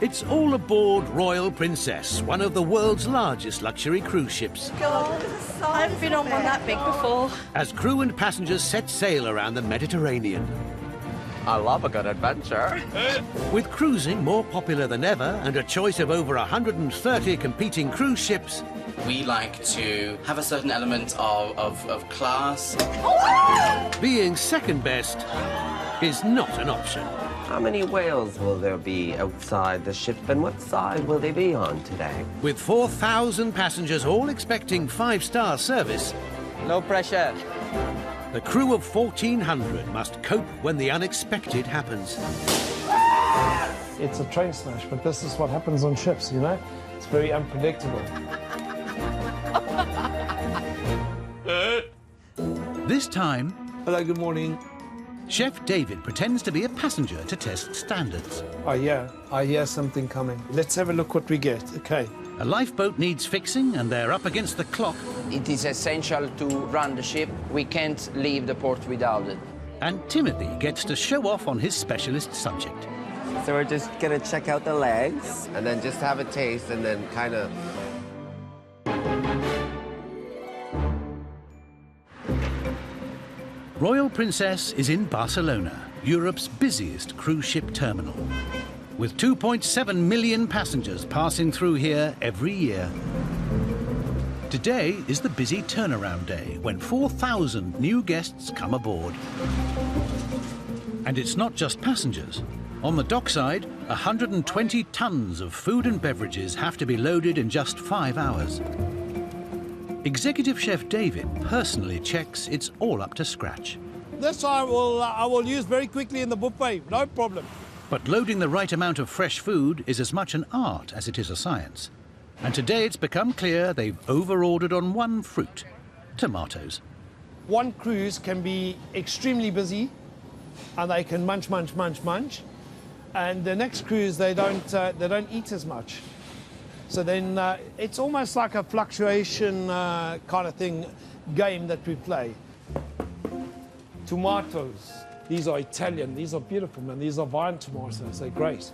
It's all aboard Royal Princess, one of the world's largest luxury cruise ships. God, I haven't been on one that big before. As crew and passengers set sail around the Mediterranean. I love a good adventure. With cruising more popular than ever and a choice of over 130 competing cruise ships, we like to have a certain element of class. being second best is not an option. How many whales will there be outside the ship, and what side will they be on today? With 4,000 passengers all expecting 5-star service, No pressure. the crew of 1,400 must cope when the unexpected happens. It's a train smash, but this is what happens on ships, you know? It's very unpredictable. This time, Hello, good morning. Chef David pretends to be a passenger to test standards. I hear something coming. Let's have a look what we get. Okay. A lifeboat needs fixing and they're up against the clock. It is essential to run the ship. We can't leave the port without it. And Timothy gets to show off on his specialist subject. So we're just gonna check out the legs, and then just have a taste, and then kind of... Royal Princess is in Barcelona, Europe's busiest cruise ship terminal, with 2.7 million passengers passing through here every year. Today is the busy turnaround day when 4,000 new guests come aboard. And it's not just passengers. On the dockside, 120 tons of food and beverages have to be loaded in just 5 hours. Executive Chef David personally checks it's all up to scratch. This I will use very quickly in the buffet, no problem. But loading the right amount of fresh food is as much an art as it is a science. And today it's become clear they've over-ordered on one fruit, tomatoes. One cruise can be extremely busy, and they can munch. And the next cruise they don't eat as much. So then it's almost like a fluctuation kind of game that we play. Tomatoes. These are Italian. These are beautiful, man. These are vine tomatoes. They're great.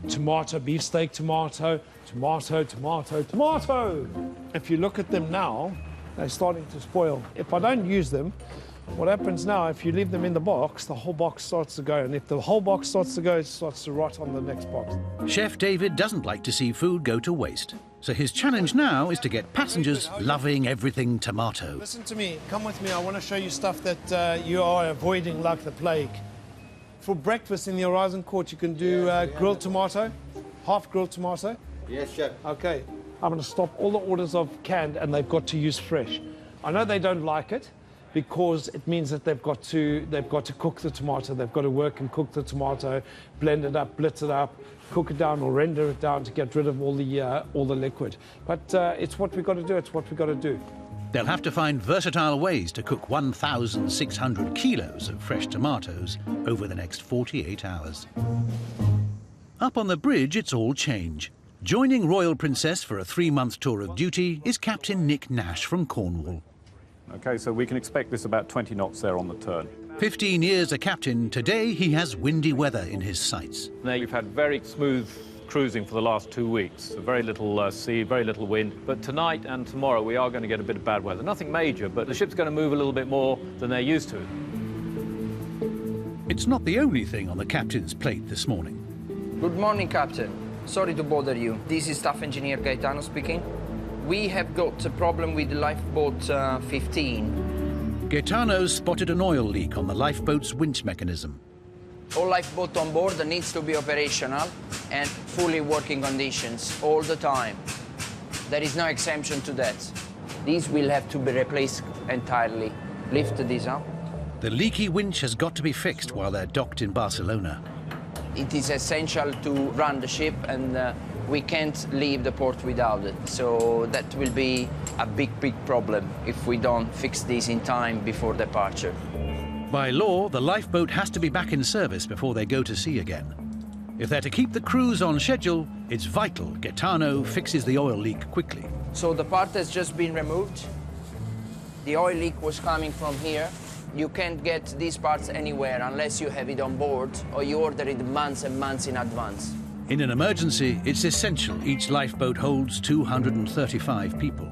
Tomato, beefsteak tomato, tomato. If you look at them now, they're starting to spoil. If I don't use them, what happens now, if you leave them in the box, the whole box starts to go. And if the whole box starts to go, it starts to rot on the next box. Chef David doesn't like to see food go to waste. So his challenge now is to get passengers loving everything tomato. Listen to me. Come with me. I want to show you stuff that you are avoiding like the plague. For breakfast in the Horizon Court, you can do grilled tomato, half grilled tomato. Yes, chef. Okay. I'm going to stop all the orders of canned, and they've got to use fresh. I know they don't like it, because it means that they've got to cook the tomato. They've got to work and cook the tomato, blend it up, blitz it up, cook it down or render it down to get rid of all the liquid. But it's what we've got to do. It's what we've got to do. They'll have to find versatile ways to cook 1,600 kilos of fresh tomatoes over the next 48 hours. Up on the bridge, it's all change. Joining Royal Princess for a 3-month tour of duty is Captain Nick Nash from Cornwall. OK, so we can expect this about 20 knots there on the turn. 15 years a captain, today he has windy weather in his sights. We've had very smooth cruising for the last 2 weeks. Very little sea, very little wind. But tonight and tomorrow we are going to get a bit of bad weather. Nothing major, but the ship's going to move a little bit more than they're used to. It's not the only thing on the captain's plate this morning. Good morning, Captain. Sorry to bother you. This is Staff Engineer Gaetano speaking. We have got a problem with lifeboat 15. Gaetano's spotted an oil leak on the lifeboat's winch mechanism. All lifeboat on board needs to be operational and fully working conditions all the time. There is no exemption to that. These will have to be replaced entirely. Lift this up. The leaky winch has got to be fixed while they're docked in Barcelona. It is essential to run the ship, and we can't leave the port without it. So that will be a big problem if we don't fix this in time before departure. By law, the lifeboat has to be back in service before they go to sea again. If they're to keep the cruise on schedule, it's vital Gaetano fixes the oil leak quickly. So the part has just been removed. The oil leak was coming from here. You can't get these parts anywhere unless you have it on board or you order it months and months in advance. In an emergency, it's essential each lifeboat holds 235 people.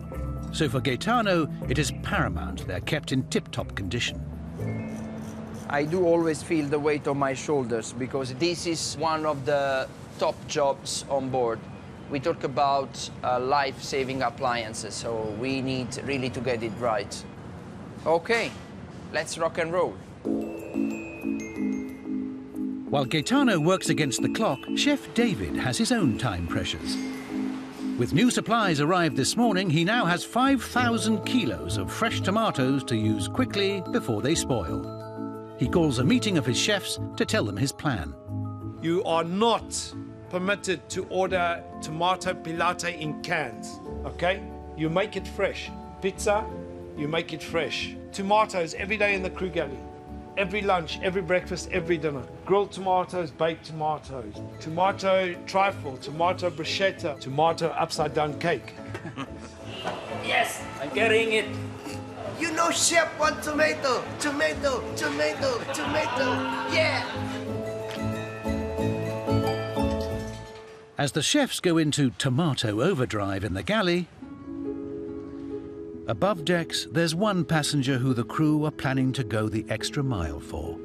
So for Gaetano, it is paramount they're kept in tip-top condition. I do always feel the weight on my shoulders because this is one of the top jobs on board. We talk about life-saving appliances, so we need really to get it right. Okay, let's rock and roll. While Gaetano works against the clock, Chef David has his own time pressures. With new supplies arrived this morning, he now has 5,000 kilos of fresh tomatoes to use quickly before they spoil. He calls a meeting of his chefs to tell them his plan. You are not permitted to order tomato pilate in cans, okay? You make it fresh. Pizza, you make it fresh. Tomatoes every day in the crew galley. Every lunch, every breakfast, every dinner. Grilled tomatoes, baked tomatoes. Tomato trifle, tomato bruschetta, tomato upside down cake. Yes, I'm getting it. You know, chef, want tomato, tomato, tomato, tomato. Yeah. As the chefs go into tomato overdrive in the galley, above decks, there's one passenger who the crew are planning to go the extra mile for.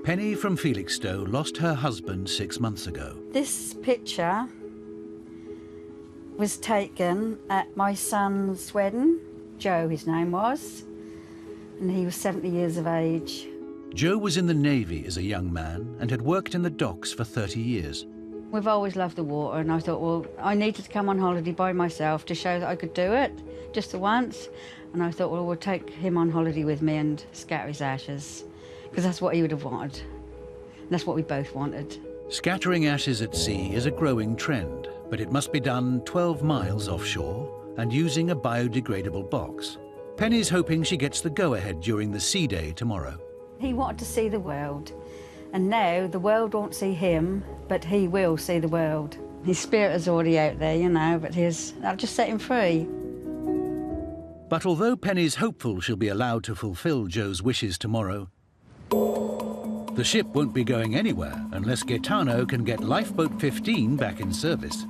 Penny from Felixstowe lost her husband 6 months ago. This picture was taken at my son's wedding. Joe, his name was, and he was 70 years of age. Joe was in the Navy as a young man and had worked in the docks for 30 years. We've always loved the water, and I thought, well, I needed to come on holiday by myself to show that I could do it, just the once. And I thought, well, we'll take him on holiday with me and scatter his ashes, because that's what he would have wanted. And that's what we both wanted. Scattering ashes at sea is a growing trend, but it must be done 12 miles offshore and using a biodegradable box. Penny's hoping she gets the go-ahead during the sea day tomorrow. He wanted to see the world, and now the world won't see him, but he will see the world. His spirit is already out there, you know, but I'll just set him free. But although Penny's hopeful she'll be allowed to fulfill Joe's wishes tomorrow, the ship won't be going anywhere unless Gaetano can get Lifeboat 15 back in service.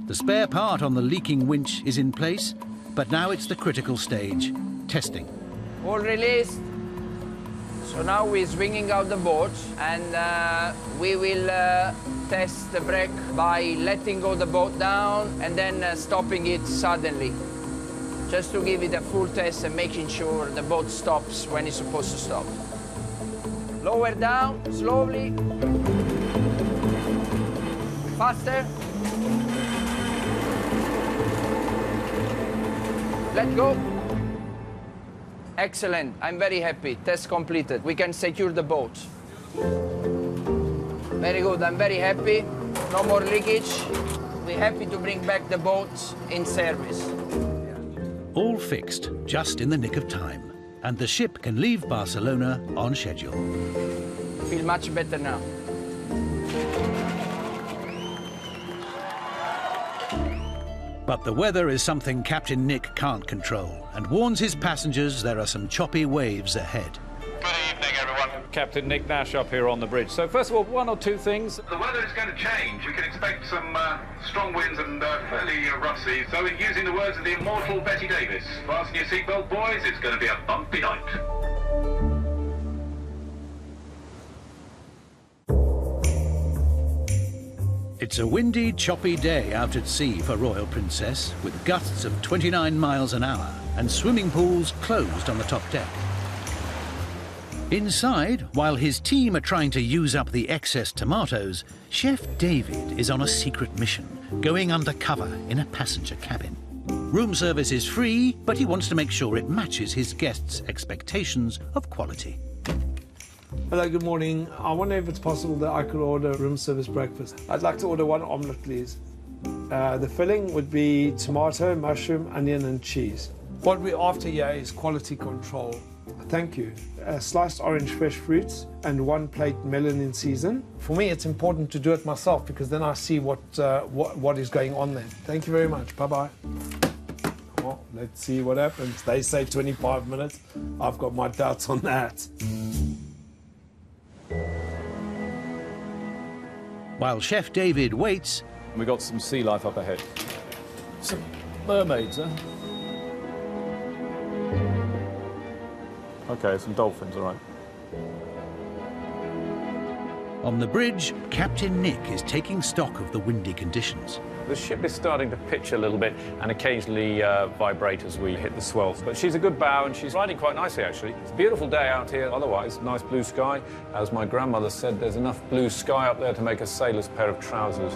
The spare part on the leaking winch is in place, but now it's the critical stage, testing. All released. So now we're swinging out the boat, and we will test the brake by letting go the boat down and then stopping it suddenly, just to give it a full test and making sure the boat stops when it's supposed to stop. Lower down, slowly. Faster. Let go. Excellent. I'm very happy. Test completed. We can secure the boat. Very good. I'm very happy. No more leakage. We're happy to bring back the boat in service. All fixed, just in the nick of time. And the ship can leave Barcelona on schedule. I feel much better now. But the weather is something Captain Nick can't control and warns his passengers there are some choppy waves ahead. Good evening, everyone. Captain Nick Nash up here on the bridge. So first of all, one or two things. The weather is going to change. We can expect some strong winds and fairly rough seas. So using the words of the immortal Betty Davis, fasten your seatbelt, boys, it's going to be a bumpy night. It's a windy, choppy day out at sea for Royal Princess, with gusts of 29 miles an hour and swimming pools closed on the top deck. Inside, while his team are trying to use up the excess tomatoes, Chef David is on a secret mission, going undercover in a passenger cabin. Room service is free, but he wants to make sure it matches his guests' expectations of quality. Hello, good morning. I wonder if it's possible that I could order room service breakfast. I'd like to order one omelette, please. The filling would be tomato, mushroom, onion and cheese. What we're after here is quality control. Thank you. Sliced orange fresh fruits and one plate melon in season. For me, it's important to do it myself because then I see what is going on there. Thank you very much. Bye-bye. Well, let's see what happens. They say 25 minutes. I've got my doubts on that. While Chef David waits, We got some sea life up ahead. Some mermaids, huh? Okay, some dolphins, all right. on the bridge, Captain Nick is taking stock of the windy conditions. The ship is starting to pitch a little bit and occasionally vibrate as we hit the swells. But she's a good bow and she's riding quite nicely, actually. It's a beautiful day out here otherwise, nice blue sky. As my grandmother said, there's enough blue sky up there to make a sailor's pair of trousers.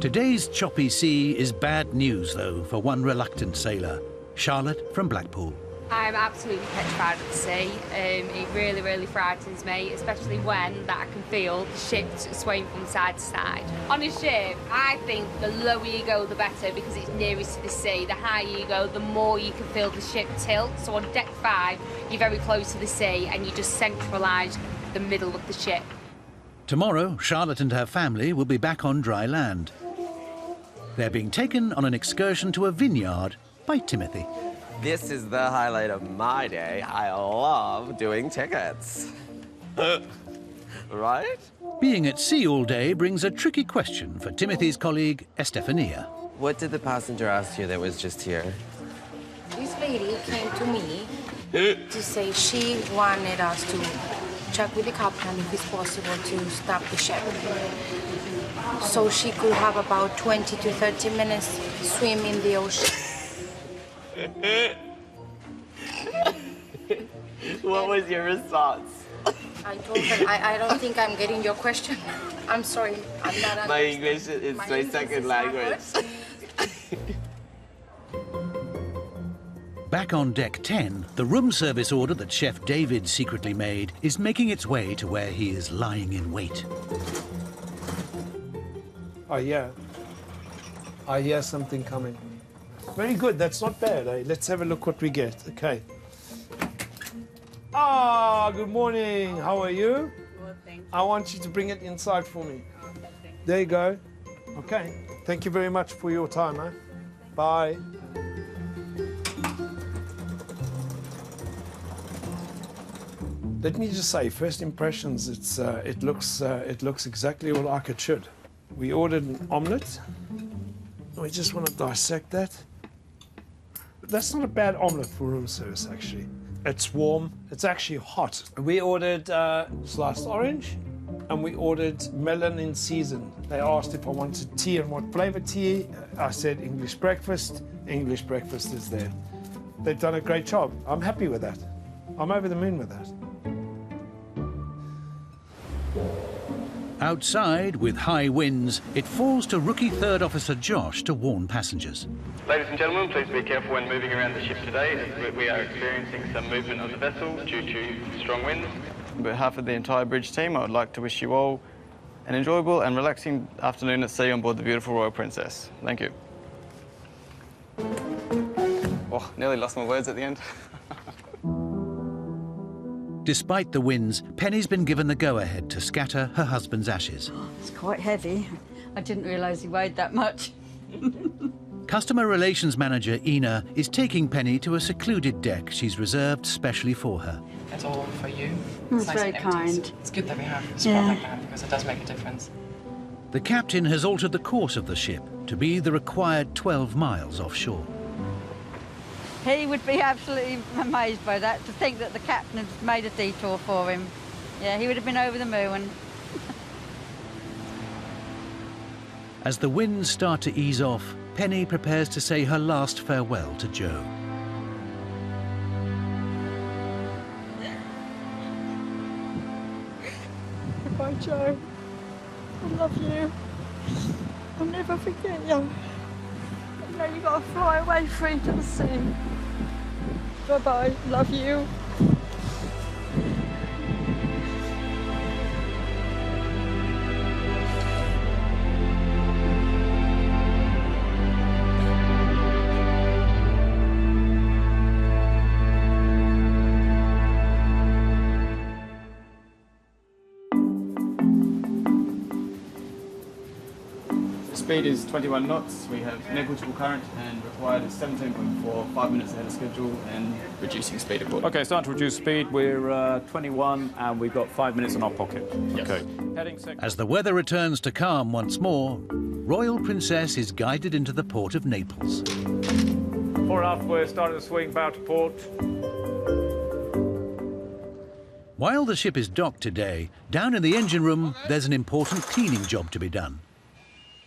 Today's choppy sea is bad news, though, for one reluctant sailor, Charlotte from Blackpool. I'm absolutely petrified of the sea. It really, really frightens me, especially when that I can feel the ship swaying from side to side. On a ship, I think the lower you go, the better, because it's nearest to the sea. The higher you go, the more you can feel the ship tilt. So on deck 5, you're very close to the sea, and you just centralise the middle of the ship. Tomorrow, Charlotte and her family will be back on dry land. They're being taken on an excursion to a vineyard by Timothy. This is the highlight of my day. I love doing tickets. Right? Being at sea all day brings a tricky question for Timothy's colleague, Estefania. What did the passenger ask you that was just here? This lady came to me to say she wanted us to check with the captain if it's possible to stop the ship. So she could have about 20 to 30 minutes swim in the ocean. What was your response? I told her, I don't think I'm getting your question. I'm sorry, I'm not. My English is my second language. Back on deck 10, the room service order that Chef David secretly made is making its way to where he is lying in wait. Oh, yeah. I hear something coming. Very good, that's not bad, eh? Let's have a look what we get. Okay. Ah, good morning. How are you? Well, thank you. I want you to bring it inside for me. There you go. Okay. Thank you very much for your time, eh? Bye. Let me just say, first impressions, it looks exactly like it should. We ordered an omelette. We just want to dissect that. That's not a bad omelette for room service, actually. It's warm. It's actually hot. We ordered sliced orange, and we ordered melon in season. They asked if I wanted tea and what flavor tea. I said English breakfast. English breakfast is there. They've done a great job. I'm happy with that. I'm over the moon with that. Outside, with high winds, it falls to rookie third officer Josh to warn passengers. Ladies and gentlemen, please be careful when moving around the ship today, as we are experiencing some movement of the vessel due to strong winds. On behalf of the entire bridge team, I would like to wish you all an enjoyable and relaxing afternoon at sea on board the beautiful Royal Princess. Thank you. Oh, nearly lost my words at the end. Despite the winds, Penny's been given the go-ahead to scatter her husband's ashes. It's quite heavy. I didn't realise he weighed that much. Customer relations manager Ina is taking Penny to a secluded deck she's reserved specially for her. It's all for you. That's nice very and empty. kind. It's good that we have a spot like that because it does make a difference. The captain has altered the course of the ship to be the required 12 miles offshore. He would be absolutely amazed by that, to think that the captain had made a detour for him. Yeah, he would have been over the moon. As the winds start to ease off, Penny prepares to say her last farewell to Joe. Goodbye, Joe. I love you. I'll never forget you. You know, you've got to fly away free to the sea. Bye-bye. Love you. speed is 21 knots. We have negligible current and required is 17.4, 5 minutes ahead of schedule, and reducing speed accordingly. Okay, starting to reduce speed. We're 21 and we've got 5 minutes in our pocket. Yes. Okay. Heading As the weather returns to calm once more, Royal Princess is guided into the port of Naples. 4.5, we're starting to swing bow to port. While the ship is docked today, down in the engine room, there's an important cleaning job to be done.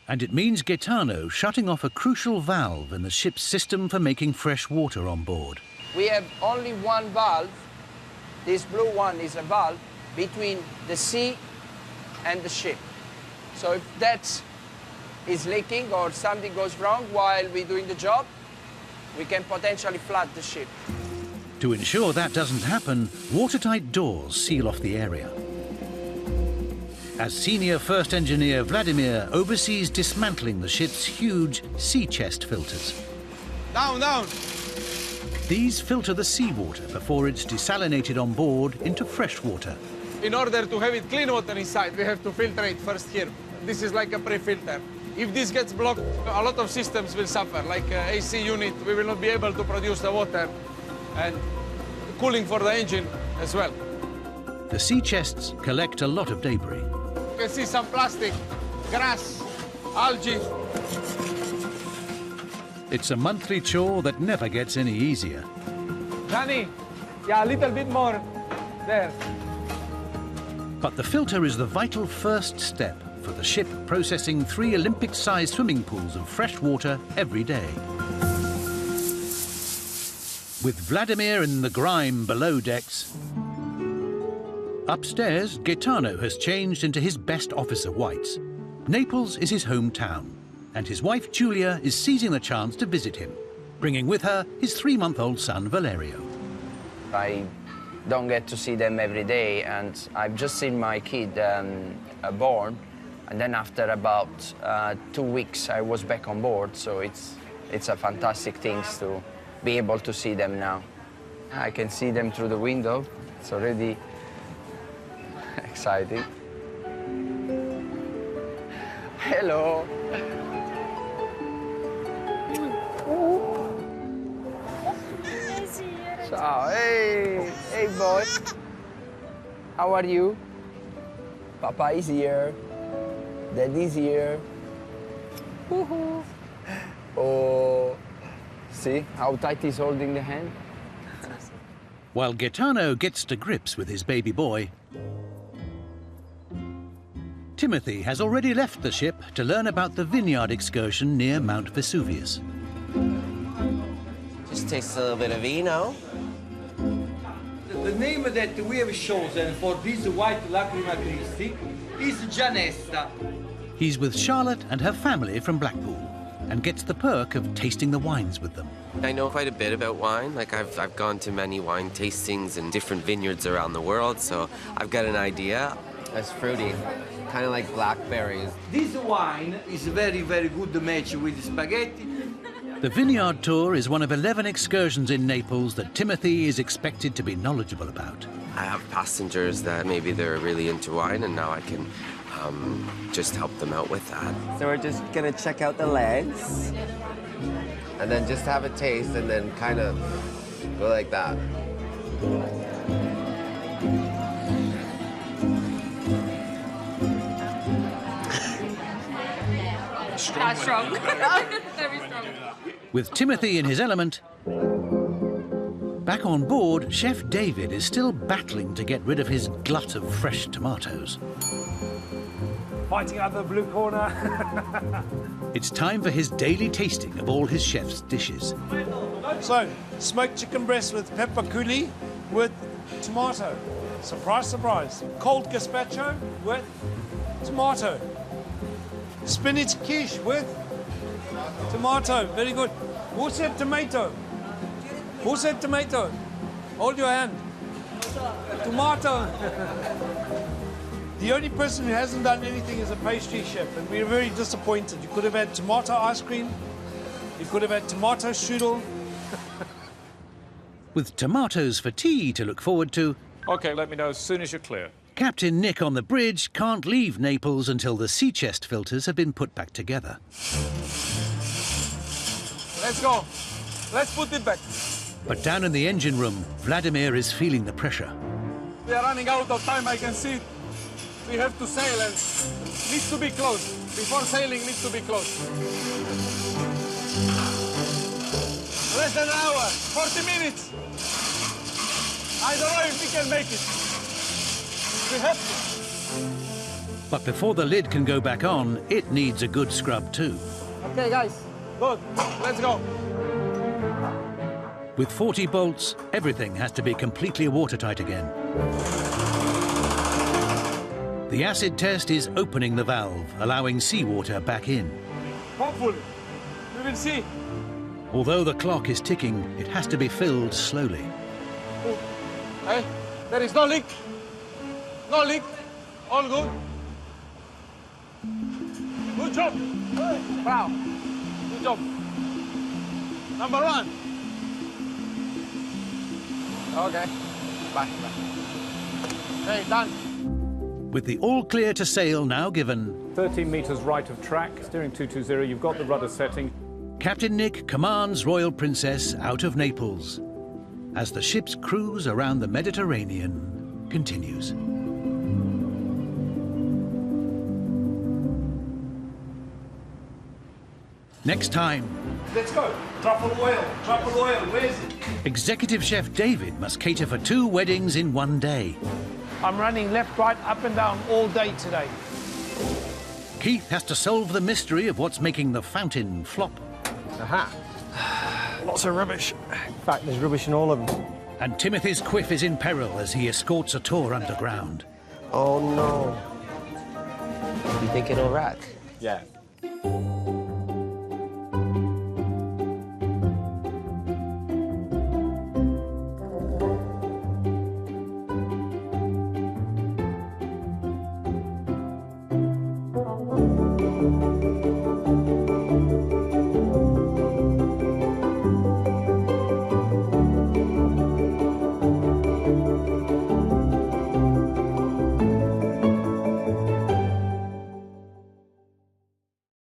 And it means Gaetano shutting off a crucial valve in the ship's system for making fresh water on board. We have only one valve. This blue one is a valve between the sea and the ship. So if that is leaking or something goes wrong while we're doing the job, we can potentially flood the ship. To ensure that doesn't happen, watertight doors seal off the area. As senior first engineer Vladimir oversees dismantling the ship's huge sea chest filters. Down, down! These filter the seawater before it's desalinated on board into fresh water. In order to have it clean water inside, we have to filter it first here. This is like a pre-filter. If this gets blocked, a lot of systems will suffer, like AC unit. We will not be able to produce the water, and cooling for the engine as well. The sea chests collect a lot of debris. You can see some plastic, grass, algae. It's a monthly chore that never gets any easier. Danny, yeah, a little bit more there. But the filter is the vital first step for the ship processing 3 Olympic-sized swimming pools of fresh water every day. With Vladimir in the grime below decks, upstairs, Gaetano has changed into his best officer whites. Naples is his hometown, and his wife Julia is seizing the chance to visit him, bringing with her his 3-month-old son Valerio. I don't get to see them every day, and I've just seen my kid born, and then after about 2 weeks I was back on board, so it's a fantastic thing to be able to see them now. I can see them through the window. It's already exciting. Hello. Ciao. Hey, hey boy. How are you? Papa is here. Daddy's here. Woohoo. Oh. See how tight he's holding the hand? While Gaetano gets to grips with his baby boy, Timothy has already left the ship to learn about the vineyard excursion near Mount Vesuvius. Just tastes a little bit of vino. The name that we have chosen for this white Lacrima Christi is Gianesta. He's with Charlotte and her family from Blackpool and gets the perk of tasting the wines with them. I know quite a bit about wine. Like I've gone to many wine tastings in different vineyards around the world, so I've got an idea. It's fruity, kind of like blackberries. This wine is very, very good match with spaghetti. The vineyard tour is one of 11 excursions in Naples that Timothy is expected to be knowledgeable about. I have passengers that maybe they're really into wine, and now I can just help them out with that. So we're just gonna check out the legs, and then just have a taste, and then kind of go like that. That's strong. Very strong. With Timothy in his element, back on board, Chef David is still battling to get rid of his glut of fresh tomatoes. Fighting out the blue corner. It's time for his daily tasting of all his chef's dishes. So, smoked chicken breast with pepper coulis with tomato. Surprise, surprise. Cold gazpacho with tomato. Spinach quiche with tomato. Very good. Who said tomato? Who said tomato? Hold your hand. Tomato. The only person who hasn't done anything is a pastry chef, and we're very disappointed. You could have had tomato ice cream. You could have had tomato strudel. With tomatoes for tea to look forward to, Okay, let me know as soon as you're clear. Captain Nick on the bridge can't leave Naples until the sea chest filters have been put back together. Let's go. Let's put it back. But down in the engine room, Vladimir is feeling the pressure. We are running out of time, I can see it. We have to sail and needs to be closed. Before sailing, needs to be closed. Less than an hour, 40 minutes. I don't know if we can make it. We have to. But before the lid can go back on, it needs a good scrub too. Okay, guys, good. Let's go. With 40 bolts, everything has to be completely watertight again. The acid test is opening the valve, allowing seawater back in. Hopefully, we will see. Although the clock is ticking, it has to be filled slowly. Hey, there is no leak. No leak. All good. Good job. Wow. Good job. Number one. Okay. Bye. Hey, done. With the all clear to sail now given, 13 metres right of track, steering 220, you've got the rudder setting. Captain Nick commands Royal Princess out of Naples as the ship's cruise around the Mediterranean continues. Next time, Let's go. Truffle oil, where is it? Executive Chef David must cater for 2 weddings in one day. I'm running left, right, up and down all day today. Keith has to solve the mystery of what's making the fountain flop. Aha. Lots of rubbish. In fact, there's rubbish in all of them. And Timothy's quiff is in peril as he escorts a tour underground. Oh no. You think it'll rack? Yeah.